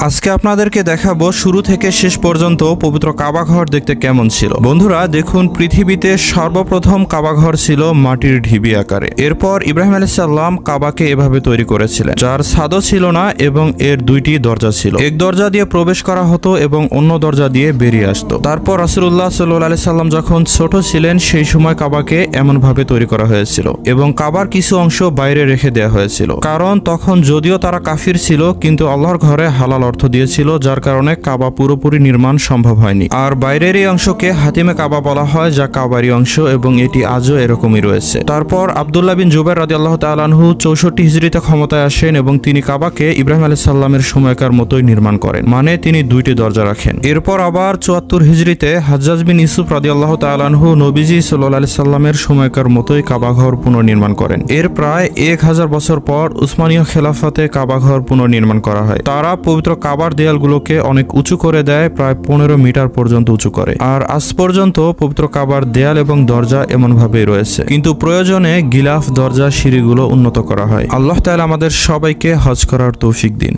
আজকে আপনাদেরকে দেখাবো শুরু থেকে শেষ পর্যন্ত পবিত্র কাবা ঘর দেখতে কেমন ছিল। বন্ধুরা দেখুন, পৃথিবীতে সর্বপ্রথম কাবা ঘর ছিল মাটির ঢিবি আকারে। এরপর ইব্রাহিম আলাইহিস সালাম কাবাকে এভাবে তৈরি করেছিলেন, যার ছাদও ছিল না এবং এর দুইটি দরজা ছিল। এক দরজা দিয়ে প্রবেশ করা হতো এবং অন্য দরজা দিয়ে বেরিয়ে আসতো। তারপর রাসূলুল্লাহ সাল্লাল্লাহু আলাইহি সাল্লাম যখন ছোট ছিলেন সেই সময় কাবাকে এমন ভাবে তৈরি করা হয়েছিল এবং কাবার কিছু অংশ বাইরে রেখে দেওয়া হয়েছিল, কারণ তখন যদিও তারা কাফির ছিল কিন্তু আল্লাহর ঘরে হালাল অর্থ দিয়েছিল, যার কারণে কাবা পুরোপুরি নির্মাণ সম্ভব হয়নি। আর বাইরের এই অংশকে হাতিমে কাবা বলা হয়, যা কাবারই অংশ এবং এটি আজও এরকমই রয়েছে। তারপর আব্দুল্লাহ বিন জুবাইর রাদিয়াল্লাহু তাআলা আনহু 64 হিজরিতে ক্ষমতায় আসেন এবং তিনি কাবাকে ইব্রাহিম আলাইহিস সালামের সময়কার মতোই নির্মাণ করেন, মানে তিনি দুইটি দরজা রাখেন। এরপর আবার 74 হিজরিতে হাজ্জাজ বিন ইউসুফ রাদিয়াল্লাহু তাআলা আনহু নবীজি সাল্লাল্লাহু আলাইহি সাল্লামের সময়কার মতোই কাবা ঘর পুনর্নির্মাণ করেন। এর প্রায় 1000 বছর পর উসমানীয় খেলাফতে কাবা ঘর পুনর্নির্মাণ করা হয়। তারা পবিত্র কাবার দেয়ালগুলোকে অনেক উঁচু করে দেয়, প্রায় 15 মিটার পর্যন্ত উঁচু করে। আর আজ পর্যন্ত পবিত্র কাবার দেয়াল এবং দরজা এমন ভাবেই রয়েছে, কিন্তু প্রয়োজনে গিলাফ, দরজা, সিঁড়িগুলো উন্নত করা হয়। আল্লাহ তাআলা আমাদের সবাইকে হজ করার তৌফিক দিন।